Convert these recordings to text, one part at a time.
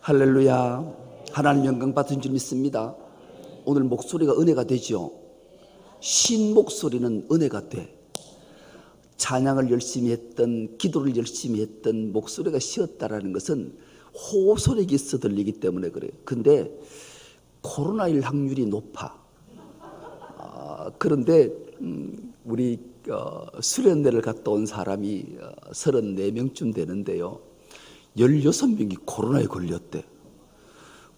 할렐루야. 하나님 영광 받은 줄 믿습니다. 오늘 목소리가 은혜가 되죠. 신 목소리는 은혜가 돼. 찬양을 열심히 했던, 기도를 열심히 했던 목소리가 쉬었다라는 것은 호소력이 있어 들리기 때문에 그래요. 근데 코로나19 확률이 높아. 그런데 우리 수련회를 갔다 온 사람이 34명쯤 되는데요, 16명이 코로나에 걸렸대.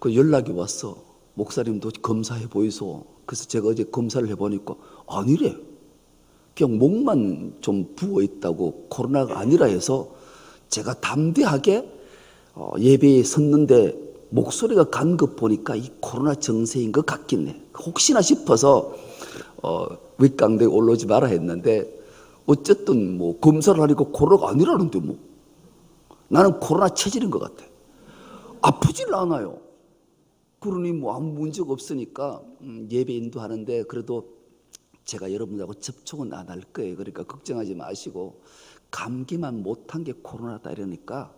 그 연락이 왔어. 목사님도 검사해 보이소. 그래서 제가 어제 검사를 해보니까 아니래. 그냥 목만 좀 부어있다고, 코로나가 아니라 해서 제가 담대하게 예배에 섰는데 목소리가 간 것 보니까 이 코로나 증세인 것 같긴 해. 혹시나 싶어서 윗강대에 올라오지 마라 했는데, 어쨌든 뭐 검사를 하니까 코로나가 아니라는데 뭐 나는 코로나 체질인 것 같아. 아프질 않아요. 그러니 뭐 아무 문제가 없으니까 예배 인도하는데, 그래도 제가 여러분들하고 접촉은 안 할 거예요. 그러니까 걱정하지 마시고, 감기만 못한 게 코로나다 이러니까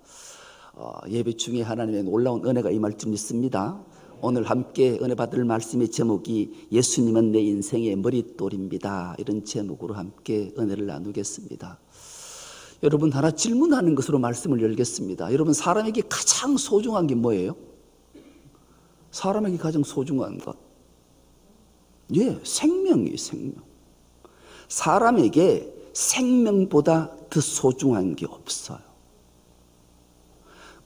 예배 중에 하나님의 놀라운 은혜가 임할 줄 믿습니다. 오늘 함께 은혜 받을 말씀의 제목이 예수님은 내 인생의 머릿돌입니다. 이런 제목으로 함께 은혜를 나누겠습니다. 여러분, 하나 질문하는 것으로 말씀을 열겠습니다. 여러분, 사람에게 가장 소중한 게 뭐예요? 사람에게 가장 소중한 것, 생명이에요. 생명. 사람에게 생명보다 더 소중한 게 없어요.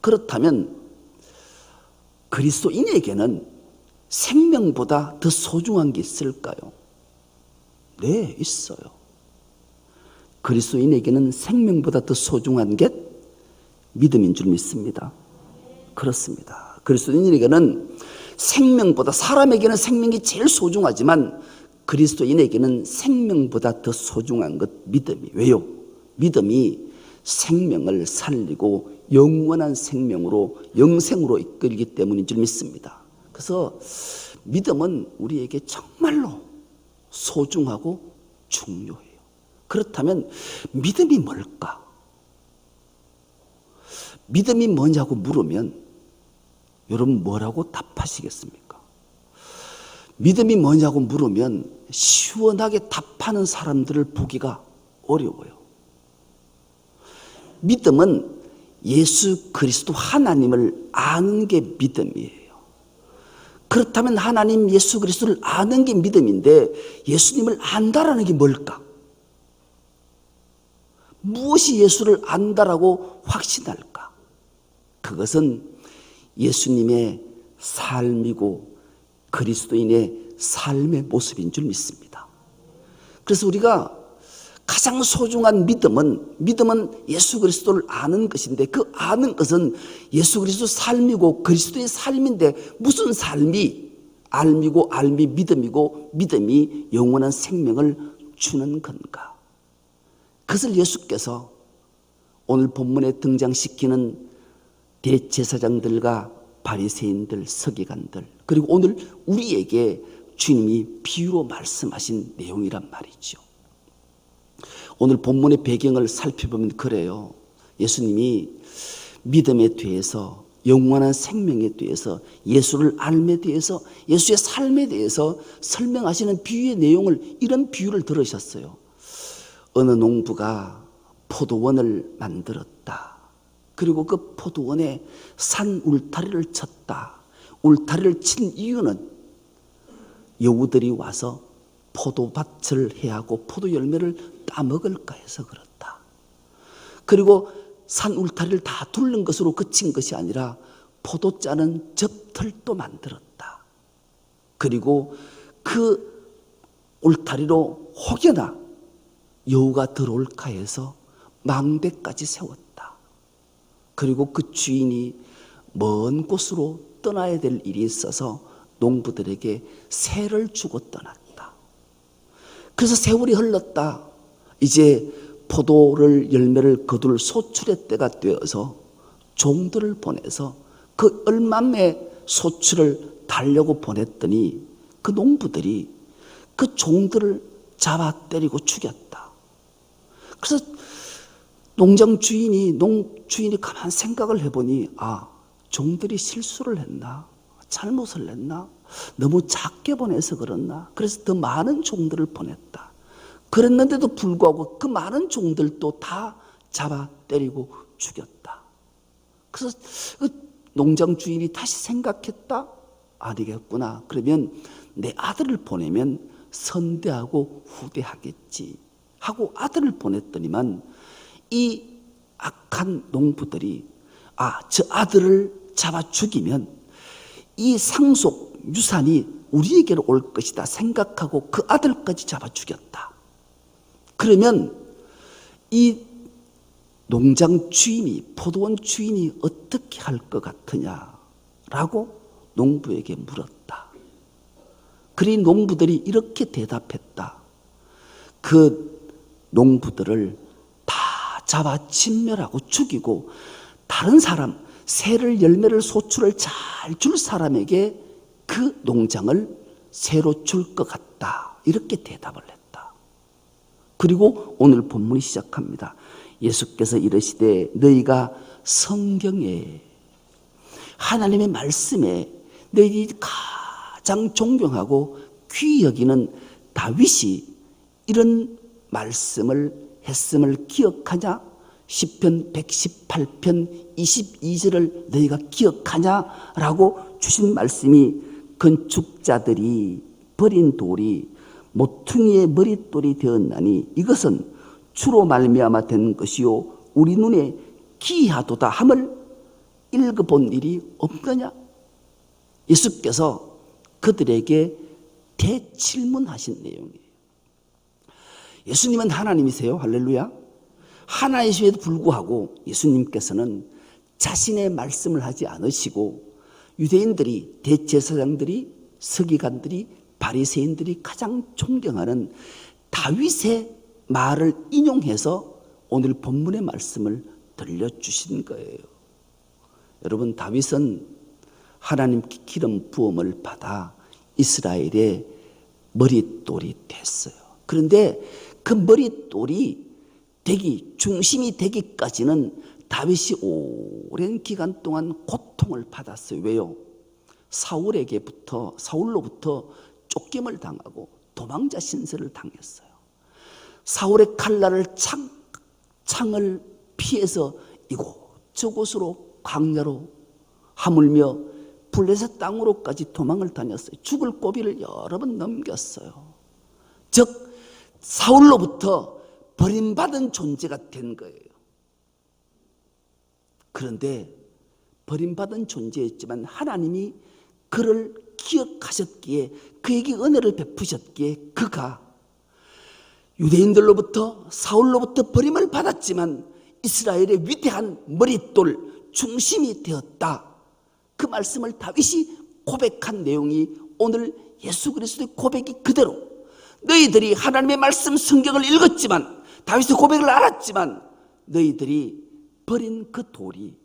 그렇다면 그리스도인에게는 생명보다 더 소중한 게 있을까요? 네, 있어요. 그리스도인에게는 생명보다 더 소중한 게 믿음인 줄 믿습니다. 그렇습니다. 그리스도인에게는 생명보다, 사람에게는 생명이 제일 소중하지만 그리스도인에게는 생명보다 더 소중한 것, 믿음이. 왜요? 믿음이 생명을 살리고 영원한 생명으로, 영생으로 이끌기 때문인 줄 믿습니다. 그래서 믿음은 우리에게 정말로 소중하고 중요해요. 그렇다면 믿음이 뭘까? 믿음이 뭐냐고 물으면 여러분 뭐라고 답하시겠습니까? 믿음이 뭐냐고 물으면 시원하게 답하는 사람들을 보기가 어려워요. 믿음은 예수 그리스도 하나님을 아는 게 믿음이에요. 그렇다면 하나님 예수 그리스도를 아는 게 믿음인데, 예수님을 안다라는 게 뭘까? 무엇이 예수를 안다라고 확신할까? 그것은 예수님의 삶이고 그리스도인의 삶의 모습인 줄 믿습니다. 그래서 우리가 가장 소중한 믿음은 예수 그리스도를 아는 것인데, 그 아는 것은 예수 그리스도 삶이고 그리스도의 삶인데, 무슨 삶이 알미고 알미 믿음이고 믿음이 영원한 생명을 주는 건가? 그것을 예수께서 오늘 본문에 등장시키는 대제사장들과 바리새인들, 서기관들, 그리고 오늘 우리에게 주님이 비유로 말씀하신 내용이란 말이죠. 오늘 본문의 배경을 살펴보면 그래요. 예수님이 믿음에 대해서, 영원한 생명에 대해서, 예수를 알에 대해서, 예수의 삶에 대해서 설명하시는 비유의 내용을, 이런 비유를 들으셨어요. 어느 농부가 포도원을 만들었다. 그리고 그 포도원에 산 울타리를 쳤다. 울타리를 친 이유는 여우들이 와서 포도밭을 해하고 포도 열매를 따먹을까 해서 그렇다. 그리고 산 울타리를 다 둘른 것으로 그친 것이 아니라 포도 짜는 접틀도 만들었다. 그리고 그 울타리로 혹여나 여우가 들어올까 해서 망대까지 세웠다. 그리고 그 주인이 먼 곳으로 떠나야 될 일이 있어서 농부들에게 새를 주고 떠났다. 그래서 세월이 흘렀다. 이제 포도를, 열매를 거둘 소출의 때가 되어서 종들을 보내서 그 얼마의 소출을 달려고 보냈더니 그 농부들이 그 종들을 잡아 때리고 죽였다. 그래서 농장 주인이 가만 생각을 해보니, 종들이 실수를 했나? 잘못을 했나? 너무 작게 보내서 그랬나? 그래서 더 많은 종들을 보냈다. 그랬는데도 불구하고 그 많은 종들도 다 잡아 때리고 죽였다. 그래서 그 농장 주인이 다시 생각했다? 아니겠구나. 그러면 내 아들을 보내면 선대하고 후대하겠지 하고 아들을 보냈더니만 이 악한 농부들이 저 아들을 잡아 죽이면 이 상속 유산이 우리에게로 올 것이다 생각하고 그 아들까지 잡아 죽였다. 그러면 이 농장 주인이, 포도원 주인이 어떻게 할 것 같으냐라고 농부에게 물었다. 그러니 농부들이 이렇게 대답했다. 그 농부들을 다 잡아 진멸하고 죽이고 다른 사람, 새를 열매를 소출을 잘 줄 사람에게 그 농장을 새로 줄 것 같다. 이렇게 대답을 했다. 그리고 오늘 본문이 시작합니다. 예수께서 이르시되 너희가 성경에 하나님의 말씀에 너희들이 가장 존경하고 귀히 여기는 다윗이 이런 말씀을 했음을 기억하냐? 시편 118편 22절을 너희가 기억하냐라고 주신 말씀이 건축자들이 버린 돌이 모퉁이의 머릿돌이 되었나니 이것은 주로 말미암아 된 것이요 우리 눈에 기이하도다 함을 읽어본 일이 없느냐? 예수께서 그들에게 대질문하신 내용이에요. 예수님은 하나님이세요. 할렐루야. 하나이심에도 불구하고 예수님께서는 자신의 말씀을 하지 않으시고 유대인들이, 대제사장들이, 서기관들이, 바리새인들이 가장 존경하는 다윗의 말을 인용해서 오늘 본문의 말씀을 들려주신 거예요. 여러분, 다윗은 하나님께 기름 부음을 받아 이스라엘의 머릿돌이 됐어요. 그런데 그 머릿돌이 중심이 되기까지는 다윗이 오랜 기간 동안 고통을 받았어요. 왜요? 사울로부터 쫓김을 당하고 도망자 신세를 당했어요. 사울의 칼날을 창을 피해서 이곳저곳으로 광야로 하물며 블레셋 땅으로까지 도망을 다녔어요. 죽을 고비를 여러 번 넘겼어요. 즉 사울로부터 버림받은 존재가 된 거예요. 그런데 버림받은 존재였지만 하나님이 그를 기억하셨기에 그에게 은혜를 베푸셨기에 그가 유대인들로부터 사울로부터 버림을 받았지만 이스라엘의 위대한 머릿돌 중심이 되었다. 그 말씀을 다윗이 고백한 내용이 오늘 예수 그리스도의 고백이 그대로 너희들이 하나님의 말씀 성경을 읽었지만 다윗의 고백을 알았지만 너희들이 버린 그 돌이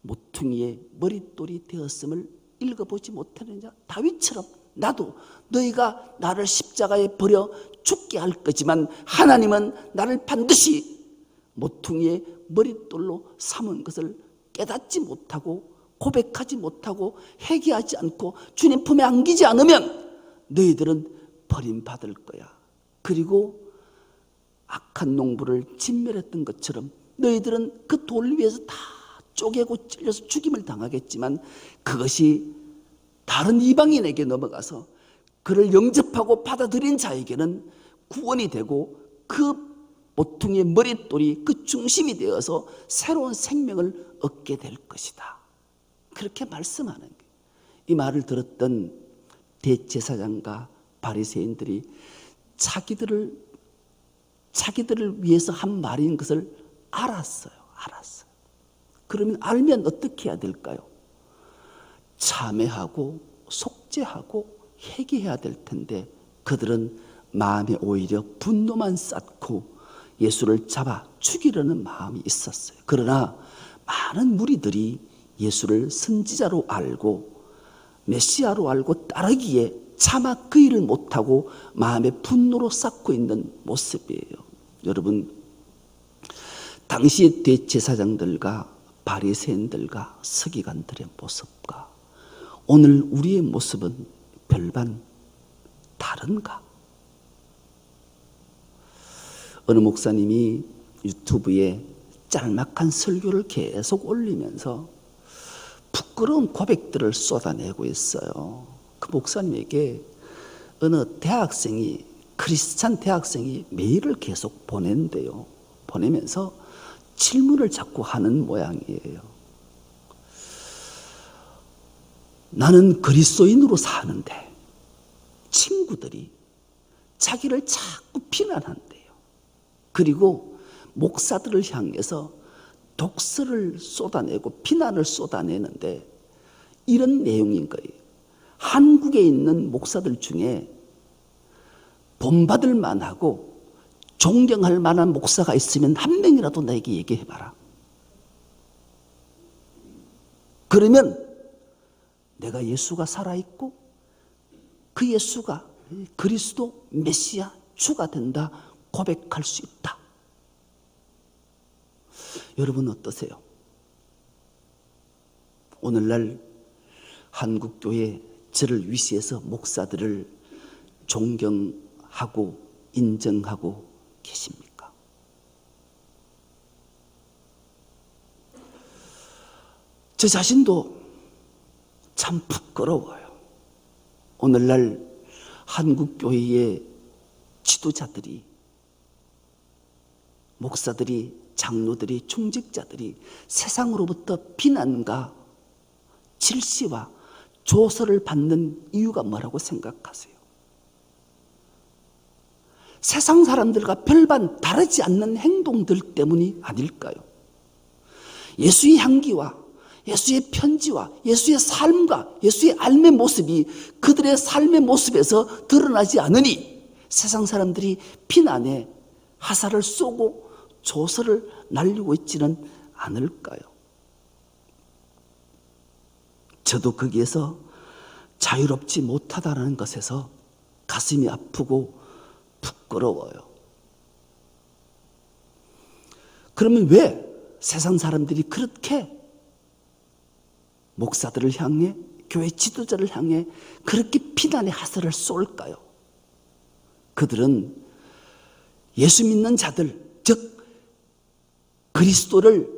모퉁이의 머릿돌이 되었음을 읽어보지 못하느냐? 다윗처럼 나도 너희가 나를 십자가에 버려 죽게 할 거지만 하나님은 나를 반드시 모퉁이의 머릿돌로 삼은 것을 깨닫지 못하고 고백하지 못하고 회개하지 않고 주님 품에 안기지 않으면 너희들은 버림받을 거야. 그리고 악한 농부를 진멸했던 것처럼 너희들은 그 돌 위에서 다 쪼개고 찔려서 죽임을 당하겠지만 그것이 다른 이방인에게 넘어가서 그를 영접하고 받아들인 자에게는 구원이 되고 그 모퉁이의 머릿돌이 그 중심이 되어서 새로운 생명을 얻게 될 것이다. 그렇게 말씀하는 거예요. 이 말을 들었던 대제사장과 바리새인들이 자기들을 위해서 한 말인 것을 알았어요. 그러면 알면 어떻게 해야 될까요? 참회하고 속죄하고 회개해야 될 텐데 그들은 마음에 오히려 분노만 쌓고 예수를 잡아 죽이려는 마음이 있었어요. 그러나 많은 무리들이 예수를 선지자로 알고 메시아로 알고 따르기에 차마 그 일을 못하고 마음에 분노로 쌓고 있는 모습이에요. 여러분, 당시 대제사장들과 바리새인들과 서기관들의 모습과 오늘 우리의 모습은 별반 다른가? 어느 목사님이 유튜브에 짤막한 설교를 계속 올리면서 부끄러운 고백들을 쏟아내고 있어요. 그 목사님에게 어느 대학생이, 크리스찬 대학생이 메일을 계속 보낸대요. 보내면서 질문을 자꾸 하는 모양이에요. 나는 그리스도인으로 사는데 친구들이 자기를 자꾸 비난한대요. 그리고 목사들을 향해서 독설을 쏟아내고 비난을 쏟아내는데 이런 내용인 거예요. 한국에 있는 목사들 중에 본받을 만하고 존경할 만한 목사가 있으면 한 명이라도 나에게 얘기해봐라. 그러면 내가 예수가 살아있고 그 예수가 그리스도 메시아 주가 된다 고백할 수 있다. 여러분 어떠세요? 오늘날 한국교회 저를 위시해서 목사들을 존경하고 인정하고 계십니까? 저 자신도 참 부끄러워요. 오늘날 한국교회의 지도자들이, 목사들이, 장로들이, 중직자들이 세상으로부터 비난과 질시와 조소를 받는 이유가 뭐라고 생각하세요? 세상 사람들과 별반 다르지 않는 행동들 때문이 아닐까요? 예수의 향기와 예수의 편지와 예수의 삶과 예수의 삶의 모습이 그들의 삶의 모습에서 드러나지 않으니 세상 사람들이 비난에 화살을 쏘고 조서를 날리고 있지는 않을까요? 저도 거기에서 자유롭지 못하다는 것에서 가슴이 아프고 부끄러워요. 그러면 왜 세상 사람들이 그렇게 목사들을 향해, 교회 지도자를 향해 그렇게 비난의 화살을 쏠까요? 그들은 예수 믿는 자들, 즉 그리스도를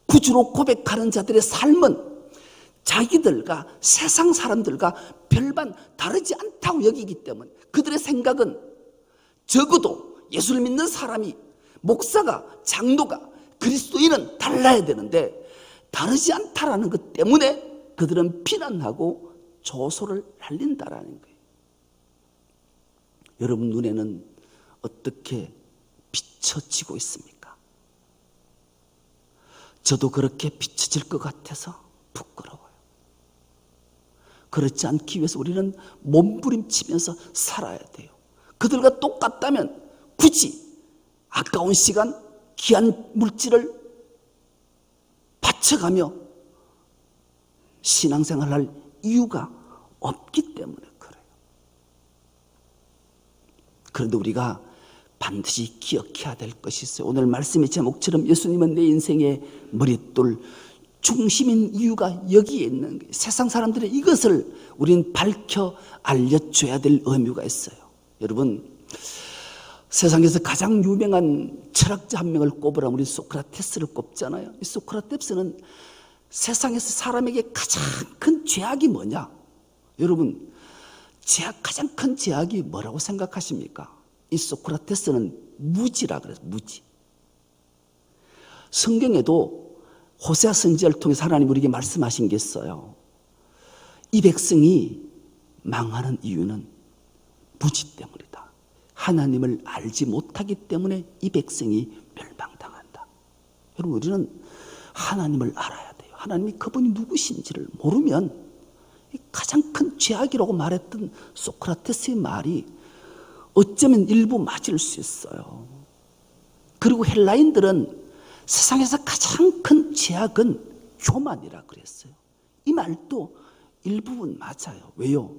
구주로 고백하는 자들의 삶은 자기들과 세상 사람들과 별반 다르지 않다고 여기기 때문에 그들의 생각은 적어도 예수를 믿는 사람이, 목사가, 장로가, 그리스도인은 달라야 되는데 다르지 않다라는 것 때문에 그들은 비난하고 조소를 날린다라는 거예요. 여러분 눈에는 어떻게 비춰지고 있습니까? 저도 그렇게 비춰질 것 같아서 부끄러워요. 그렇지 않기 위해서 우리는 몸부림치면서 살아야 돼요. 그들과 똑같다면 굳이 아까운 시간, 귀한 물질을 바쳐가며 신앙생활을 할 이유가 없기 때문에 그래요. 그런데 우리가 반드시 기억해야 될 것이 있어요. 오늘 말씀의 제목처럼 예수님은 내 인생의 머릿돌, 중심인 이유가 여기에 있는 거예요. 세상 사람들의 이것을 우리는 밝혀 알려줘야 될 의무가 있어요. 여러분, 세상에서 가장 유명한 철학자 한 명을 꼽으라면 우리 소크라테스를 꼽잖아요. 이 소크라테스는 세상에서 사람에게 가장 큰 죄악이 뭐냐? 여러분, 가장 큰 죄악이 뭐라고 생각하십니까? 이 소크라테스는 무지라 그래서 무지. 성경에도 호세아 선지자를 통해서 하나님 우리에게 말씀하신 게 있어요. 이 백성이 망하는 이유는 무지 때문이다. 하나님을 알지 못하기 때문에 이 백성이 멸망당한다. 여러분, 우리는 하나님을 알아야 돼요. 하나님이 그분이 누구신지를 모르면 가장 큰 죄악이라고 말했던 소크라테스의 말이 어쩌면 일부 맞을 수 있어요. 그리고 헬라인들은 세상에서 가장 큰 죄악은 교만이라 그랬어요. 이 말도 일부분 맞아요. 왜요?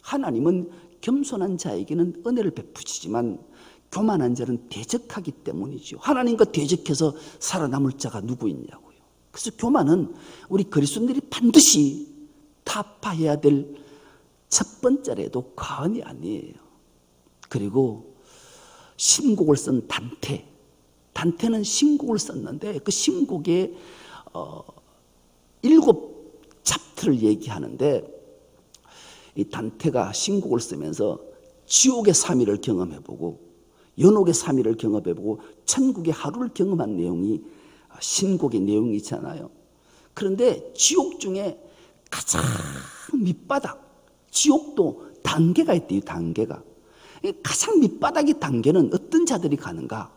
하나님은 겸손한 자에게는 은혜를 베푸시지만 교만한 자는 대적하기 때문이죠. 하나님과 대적해서 살아남을 자가 누구 있냐고요. 그래서 교만은 우리 그리스도인들이 반드시 타파해야 될 첫 번째라도 과언이 아니에요. 그리고 신곡을 쓴 단테는 신곡을 썼는데 그 신곡에 7챕터를 얘기하는데 이 단테가 신곡을 쓰면서 지옥의 3일을 경험해보고 연옥의 3일을 경험해보고 천국의 하루를 경험한 내용이 신곡의 내용이잖아요. 그런데 지옥 중에 가장 밑바닥, 지옥도 단계가 있대요. 단계가. 가장 밑바닥의 단계는 어떤 자들이 가는가?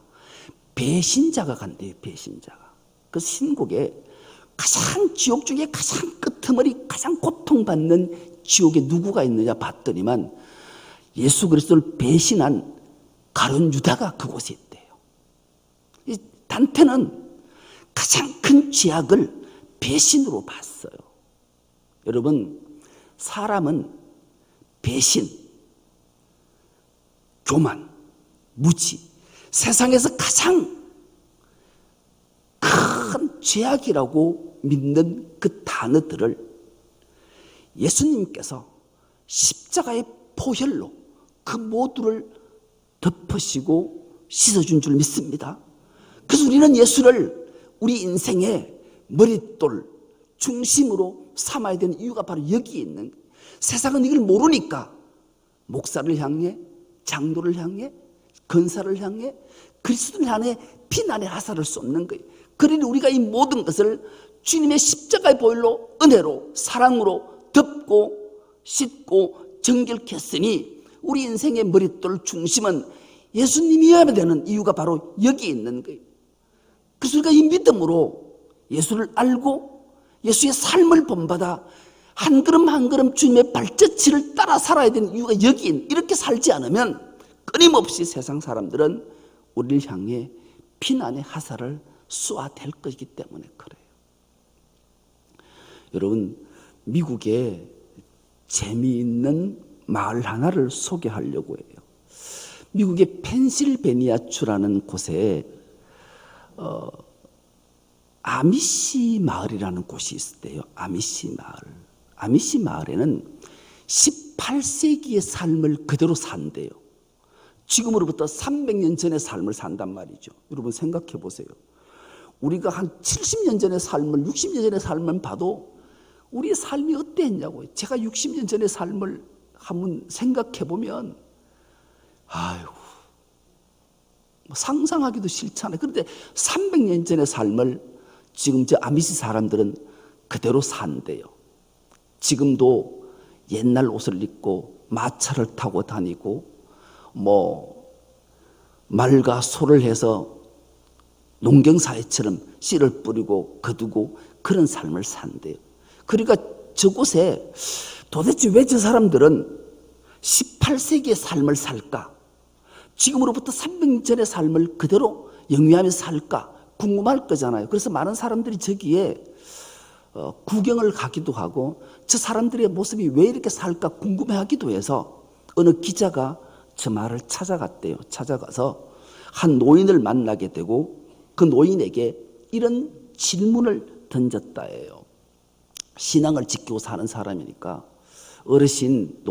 배신자가 간대요. 배신자가. 그 신곡에 가장 지옥 중에 가장 끄트머리 가장 고통받는 지옥에 누구가 있느냐 봤더니만 예수 그리스도를 배신한 가룟 유다가 그곳에 있대요. 이 단테는 가장 큰 죄악을 배신으로 봤어요. 여러분, 사람은 배신, 교만, 무지, 세상에서 가장 큰 죄악이라고 믿는 그 단어들을 예수님께서 십자가의 포혈로 그 모두를 덮으시고 씻어준 줄 믿습니다. 그래서 우리는 예수를 우리 인생의 머릿돌, 중심으로 삼아야 되는 이유가 바로 여기에 있는 거예요. 세상은 이걸 모르니까 목사를 향해, 장로를 향해, 권사를 향해, 그리스도를 향해 비난의 화살을 쏟는 거예요. 그러니 우리가 이 모든 것을 주님의 십자가의 보혈로, 은혜로, 사랑으로 덮고 씻고 정결케 했으니 우리 인생의 머릿돌 중심은 예수님이어야 되는 이유가 바로 여기에 있는 거예요. 그래서 우리가 이 믿음으로 예수를 알고 예수의 삶을 본받아 한 걸음 한 걸음 주님의 발자취를 따라 살아야 되는 이유가 여기인, 이렇게 살지 않으면 끊임없이 세상 사람들은 우리를 향해 비난의 화살을 쏘아댈 것이기 때문에 그래요. 여러분, 미국에 재미있는 마을 하나를 소개하려고 해요. 미국의 펜실베니아주라는 곳에 아미시 마을이라는 곳이 있대요. 아미시 마을. 아미시 마을에는 18세기의 삶을 그대로 산대요. 지금으로부터 300년 전의 삶을 산단 말이죠. 여러분 생각해 보세요. 우리가 한 70년 전의 삶을, 60년 전의 삶을 봐도 우리의 삶이 어땠냐고요. 제가 60년 전의 삶을 한번 생각해 보면 아이고, 상상하기도 싫잖아요. 그런데 300년 전의 삶을 지금 저 아미시 사람들은 그대로 산대요. 지금도 옛날 옷을 입고 마차를 타고 다니고 말과 소를 해서 농경사회처럼 씨를 뿌리고 거두고 그런 삶을 산대요. 그러니까 저곳에 도대체 왜 저 사람들은 18세기의 삶을 살까? 지금으로부터 300년 전의 삶을 그대로 영위하면서 살까? 궁금할 거잖아요. 그래서 많은 사람들이 저기에 구경을 가기도 하고 저 사람들의 모습이 왜 이렇게 살까 궁금해하기도 해서 어느 기자가 저 마을을 찾아갔대요. 찾아가서 한 노인을 만나게 되고 그 노인에게 이런 질문을 던졌다 해요. 신앙을 지키고 사는 사람이니까 어르신,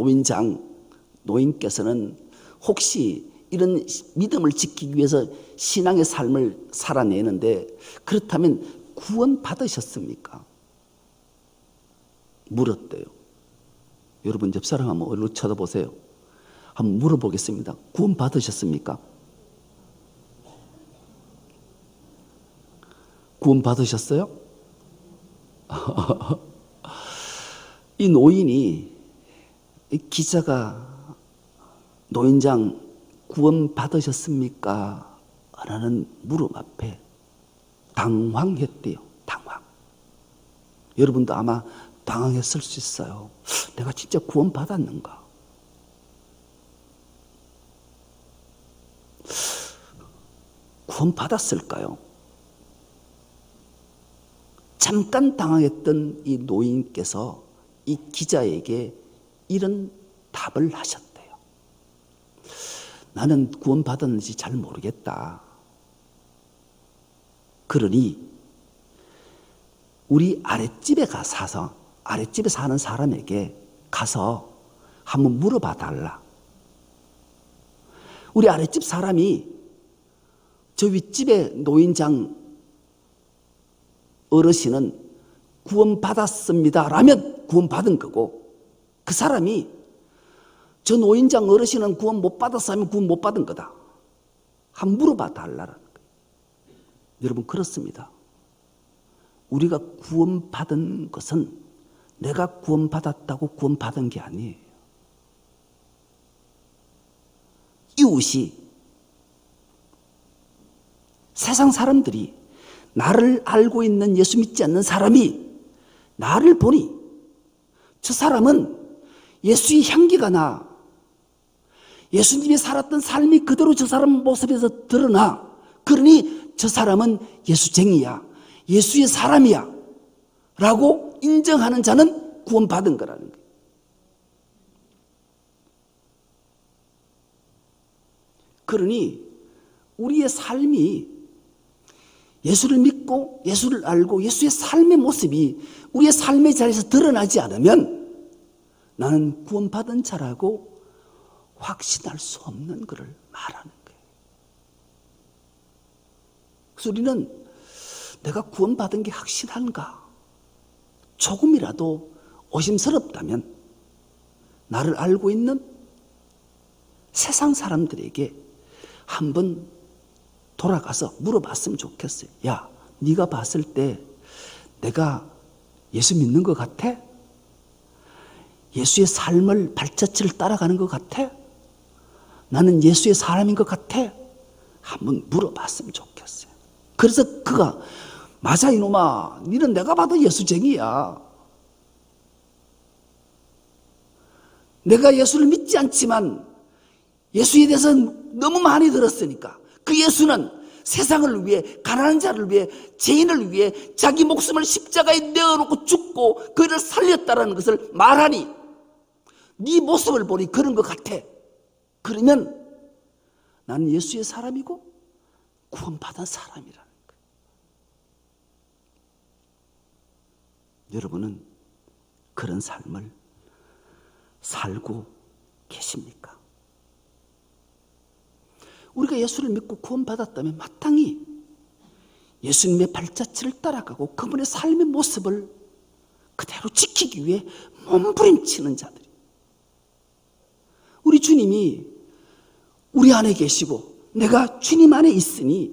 노인께서는 혹시 이런 믿음을 지키기 위해서 신앙의 삶을 살아내는데 그렇다면 구원 받으셨습니까? 물었대요. 여러분 옆 사람 한번 얼른 쳐다보세요. 한번 물어보겠습니다. 구원 받으셨습니까? 구원 받으셨어요? 이 노인이, 이 기자가 노인장 구원 받으셨습니까? 라는 물음 앞에 당황했대요. 당황. 여러분도 아마 당황했을 수 있어요. 내가 진짜 구원 받았는가? 구원 받았을까요? 잠깐 당황했던 이 노인께서 이 기자에게 이런 답을 하셨대요. 나는 구원 받았는지 잘 모르겠다. 그러니 우리 아랫집에 사서 아랫집에 사는 사람에게 가서 한번 물어봐 달라. 우리 아랫집 사람이 저 윗집의 노인장 어르신은 구원받았습니다 라면 구원받은 거고, 그 사람이 저 노인장 어르신은 구원 못 받았어 하면 구원 못 받은 거다. 한번 물어봐 달라는 거예요. 여러분, 그렇습니다. 우리가 구원받은 것은 내가 구원받았다고 구원받은 게 아니에요. 이웃이, 세상 사람들이, 나를 알고 있는 예수 믿지 않는 사람이 나를 보니 저 사람은 예수의 향기가 나, 예수님이 살았던 삶이 그대로 저 사람 모습에서 드러나. 그러니 저 사람은 예수쟁이야, 예수의 사람이야 라고 인정하는 자는 구원받은 거라는 거예요. 그러니 우리의 삶이 예수를 믿고 예수를 알고 예수의 삶의 모습이 우리의 삶의 자리에서 드러나지 않으면 나는 구원받은 자라고 확신할 수 없는 것을 말하는 거예요. 그래서 우리는 내가 구원받은 게 확실한가? 조금이라도 의심스럽다면 나를 알고 있는 세상 사람들에게 한번 돌아가서 물어봤으면 좋겠어요. 야, 네가 봤을 때 내가 예수 믿는 것 같아? 예수의 삶을 발자취를 따라가는 것 같아? 나는 예수의 사람인 것 같아? 한번 물어봤으면 좋겠어요. 그래서 그가 맞아 이놈아, 너는 내가 봐도 예수쟁이야. 내가 예수를 믿지 않지만 예수에 대해서 너무 많이 들었으니까 그 예수는 세상을 위해, 가난한 자를 위해, 죄인을 위해 자기 목숨을 십자가에 내어놓고 죽고 그를 살렸다라는 것을 말하니 네 모습을 보니 그런 것 같아. 그러면 나는 예수의 사람이고 구원받은 사람이라는 거예요. 여러분은 그런 삶을 살고 계십니까? 우리가 예수를 믿고 구원받았다면 마땅히 예수님의 발자취를 따라가고 그분의 삶의 모습을 그대로 지키기 위해 몸부림치는 자들이, 우리 주님이 우리 안에 계시고 내가 주님 안에 있으니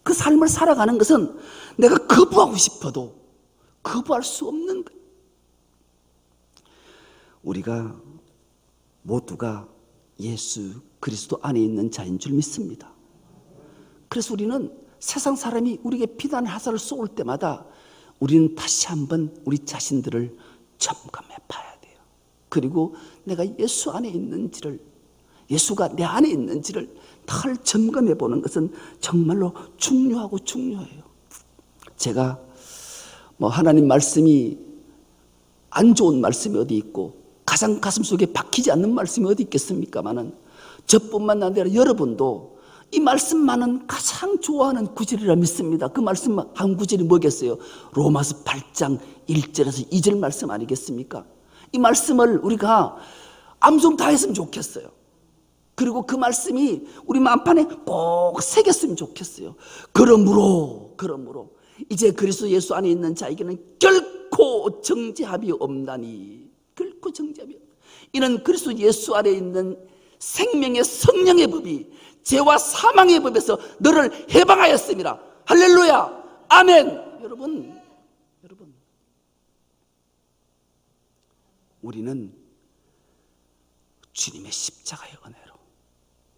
그 삶을 살아가는 것은 내가 거부하고 싶어도 거부할 수 없는 거예요. 우리가 모두가 예수 그리스도 안에 있는 자인 줄 믿습니다. 그래서 우리는 세상 사람이 우리에게 비난 화살을 쏘을 때마다 우리는 다시 한번 우리 자신들을 점검해 봐야 돼요. 그리고 내가 예수 안에 있는지를, 예수가 내 안에 있는지를 늘 점검해 보는 것은 정말로 중요해요. 제가 하나님 말씀이 안 좋은 말씀이 어디 있고 가장 가슴속에 박히지 않는 말씀이 어디 있겠습니까마는 저뿐만 아니라 여러분도 이 말씀만은 가장 좋아하는 구절이라 믿습니다. 그 말씀 한 구절이 뭐겠어요? 로마서 8장 1절에서 2절 말씀 아니겠습니까? 이 말씀을 우리가 암송 다 했으면 좋겠어요. 그리고 그 말씀이 우리 마음판에 꼭 새겼으면 좋겠어요. 그러므로 이제 그리스도 예수 안에 있는 자에게는 결코 정죄함이 없나니, 결코 정죄함이 없다. 이는 그리스도 예수 안에 있는 생명의 성령의 법이 죄와 사망의 법에서 너를 해방하였습니다. 할렐루야, 아멘. 여러분, 우리는 주님의 십자가의 은혜로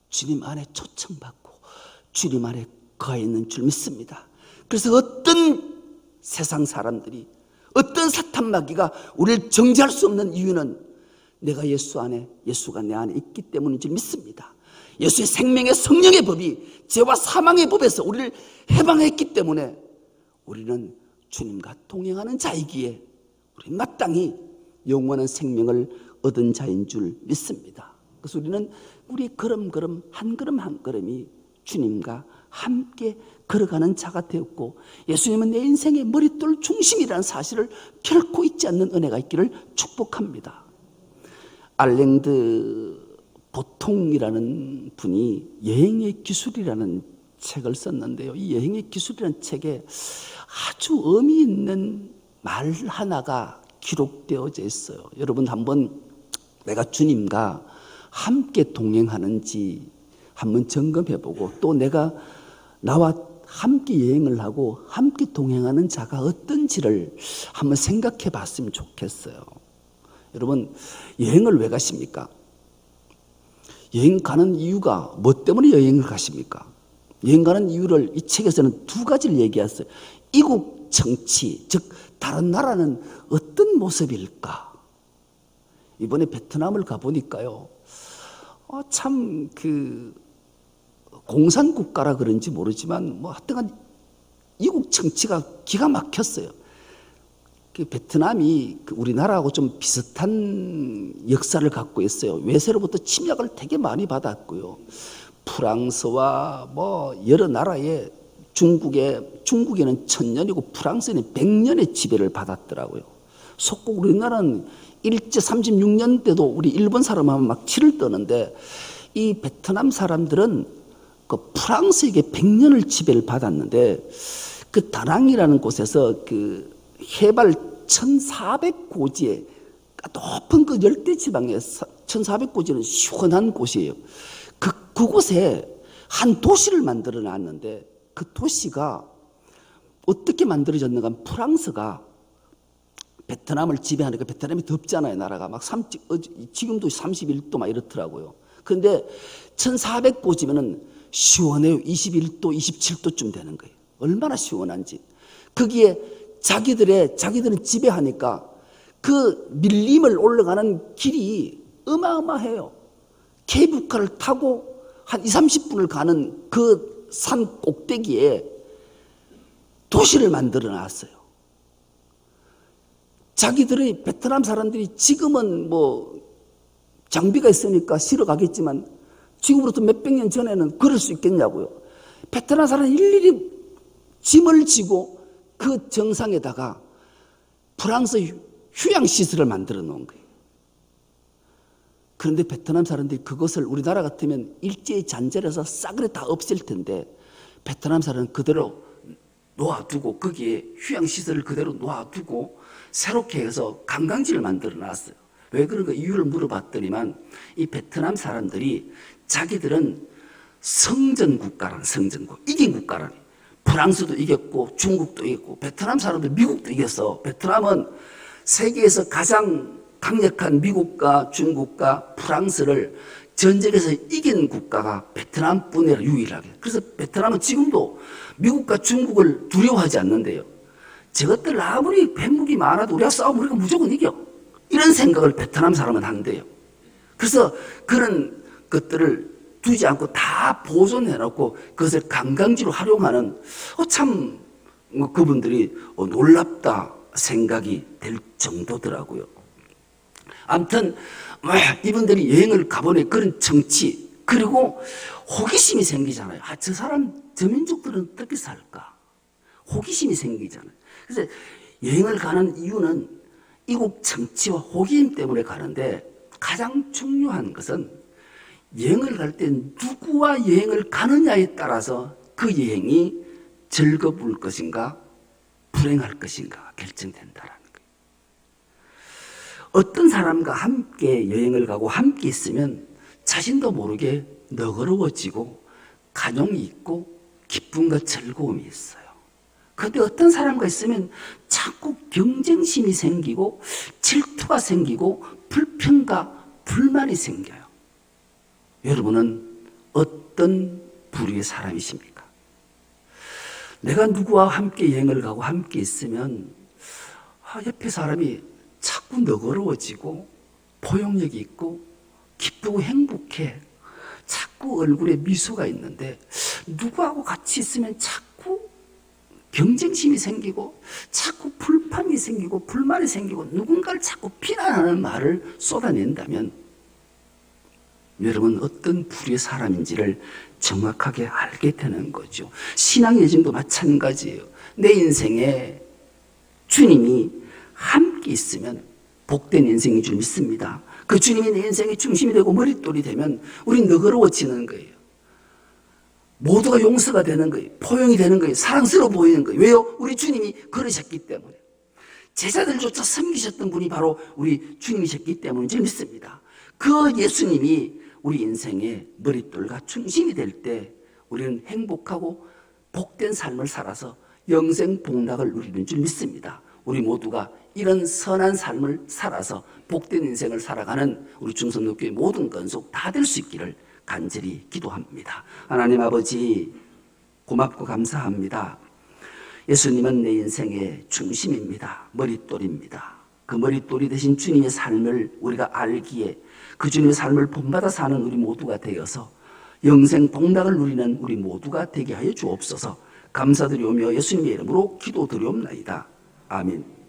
주님 안에 초청받고 주님 안에 거해 있는 줄 믿습니다. 그래서 어떤 세상 사람들이, 어떤 사탄마귀가 우리를 정죄할 수 없는 이유는 내가 예수 안에, 예수가 내 안에 있기 때문인 줄 믿습니다. 예수의 생명의 성령의 법이 죄와 사망의 법에서 우리를 해방했기 때문에 우리는 주님과 동행하는 자이기에 우리 마땅히 영원한 생명을 얻은 자인 줄 믿습니다. 그래서 우리는 우리 걸음걸음 한 걸음이 주님과 함께 걸어가는 자가 되었고, 예수님은 내 인생의 머릿돌 중심이라는 사실을 결코 잊지 않는 은혜가 있기를 축복합니다. 알랭드 보통이라는 분이 여행의 기술이라는 책을 썼는데요. 이 여행의 기술이라는 책에 아주 의미 있는 말 하나가 기록되어져 있어요. 여러분 한번 내가 주님과 함께 동행하는지 한번 점검해보고, 또 내가 나와 함께 여행을 하고 함께 동행하는 자가 어떤지를 한번 생각해 봤으면 좋겠어요. 여러분, 여행을 왜 가십니까? 여행 가는 이유가 뭐 때문에 여행을 가십니까? 여행 가는 이유를 이 책에서는 두 가지를 얘기했어요. 이국 정치, 즉 다른 나라는 어떤 모습일까? 이번에 베트남을 가보니까요, 참 공산국가라 그런지 모르지만 하여튼간 이국 정치가 기가 막혔어요. 베트남이 우리나라하고 좀 비슷한 역사를 갖고 있어요. 외세로부터 침략을 되게 많이 받았고요. 프랑스와 여러 나라의 중국에는 1000년이고 프랑스에는 100년의 지배를 받았더라고요. 속국 우리나라는 일제 36년 때도 우리 일본 사람하면 막 치를 떠는데, 이 베트남 사람들은 그 프랑스에게 100년을 지배를 받았는데, 그 다낭이라는 곳에서 해발 1400고지에 높은 그 열대 지방에 1400고지는 시원한 곳이에요. 그곳에 한 도시를 만들어 놨는데, 그 도시가 어떻게 만들어졌는가 하면, 프랑스가 베트남을 지배하니까 베트남이 덥잖아요. 나라가 막 지금도 31도 막 이렇더라고요. 그런데 1400고지면은 시원해요. 21도, 27도쯤 되는 거예요. 얼마나 시원한지. 거기에 자기들은 지배하니까 그 밀림을 올라가는 길이 어마어마해요. 케이블카를 타고 한 20-30분을 가는 그 산 꼭대기에 도시를 만들어 놨어요. 자기들의 베트남 사람들이 지금은 장비가 있으니까 실어 가겠지만, 지금으로부터 몇백 년 전에는 그럴 수 있겠냐고요. 베트남 사람은 일일이 짐을 지고 그 정상에다가 프랑스 휴양시설을 만들어 놓은 거예요. 그런데 베트남 사람들이 그것을 우리나라 같으면 일제히 잔절해서 싸그리 다 없앨 텐데, 베트남 사람은 그대로 놓아두고, 거기에 휴양시설을 그대로 놓아두고 새롭게 해서 관광지를 만들어 놨어요. 왜 그런가 이유를 물어봤더니만, 이 베트남 사람들이 자기들은 성전국가란, 이긴 국가라니. 프랑스도 이겼고 중국도 이겼고 베트남 사람들 미국도 이겼어. 베트남은 세계에서 가장 강력한 미국과 중국과 프랑스를 전쟁에서 이긴 국가가 베트남뿐이라, 유일하게. 그래서 베트남은 지금도 미국과 중국을 두려워하지 않는데요. 저것들 아무리 핵무기 많아도 우리가 싸우면 우리가 무조건 이겨, 이런 생각을 베트남 사람은 한대요. 그래서 그런 것들을 두지 않고 다 보존해놓고 그것을 관광지로 활용하는, 참 그분들이 놀랍다 생각이 될 정도더라고요. 아무튼 이분들이 여행을 가보니 그런 정치, 그리고 호기심이 생기잖아요. 저 사람, 저 민족들은 어떻게 살까? 호기심이 생기잖아요. 그래서 여행을 가는 이유는 이국 정치와 호기심 때문에 가는데, 가장 중요한 것은 여행을 갈 때 누구와 여행을 가느냐에 따라서 그 여행이 즐거울 것인가 불행할 것인가 결정된다라는 거예요. 어떤 사람과 함께 여행을 가고 함께 있으면 자신도 모르게 너그러워지고 간용이 있고 기쁨과 즐거움이 있어요. 그런데 어떤 사람과 있으면 자꾸 경쟁심이 생기고 질투가 생기고 불평과 불만이 생겨요. 여러분은 어떤 부류의 사람이십니까? 내가 누구와 함께 여행을 가고 함께 있으면 옆에 사람이 자꾸 너그러워지고 포용력이 있고 기쁘고 행복해. 자꾸 얼굴에 미소가 있는데, 누구하고 같이 있으면 자꾸 경쟁심이 생기고 자꾸 불판이 생기고 불만이 생기고 누군가를 자꾸 비난하는 말을 쏟아낸다면, 여러분 어떤 부류의 사람인지를 정확하게 알게 되는 거죠. 신앙의 여정도 마찬가지예요. 내 인생에 주님이 함께 있으면 복된 인생인 줄 믿습니다. 그 주님이 내 인생의 중심이 되고 머릿돌이 되면 우린 너그러워지는 거예요. 모두가 용서가 되는 거예요. 포용이 되는 거예요. 사랑스러워 보이는 거예요. 왜요? 우리 주님이 그러셨기 때문에. 제자들조차 섬기셨던 분이 바로 우리 주님이셨기 때문인 줄 믿습니다. 그 예수님이 우리 인생의 머릿돌과 중심이 될 때 우리는 행복하고 복된 삶을 살아서 영생 복락을 누리는 줄 믿습니다. 우리 모두가 이런 선한 삶을 살아서 복된 인생을 살아가는 우리 중성교회 모든 건속 다 될 수 있기를 간절히 기도합니다. 하나님 아버지, 고맙고 감사합니다. 예수님은 내 인생의 중심입니다. 머릿돌입니다. 그 머릿돌이 되신 주님의 삶을 우리가 알기에 그 주님의 삶을 본받아 사는 우리 모두가 되어서 영생 복락을 누리는 우리 모두가 되게 하여 주옵소서. 감사드리오며 예수님의 이름으로 기도드리옵나이다. 아멘.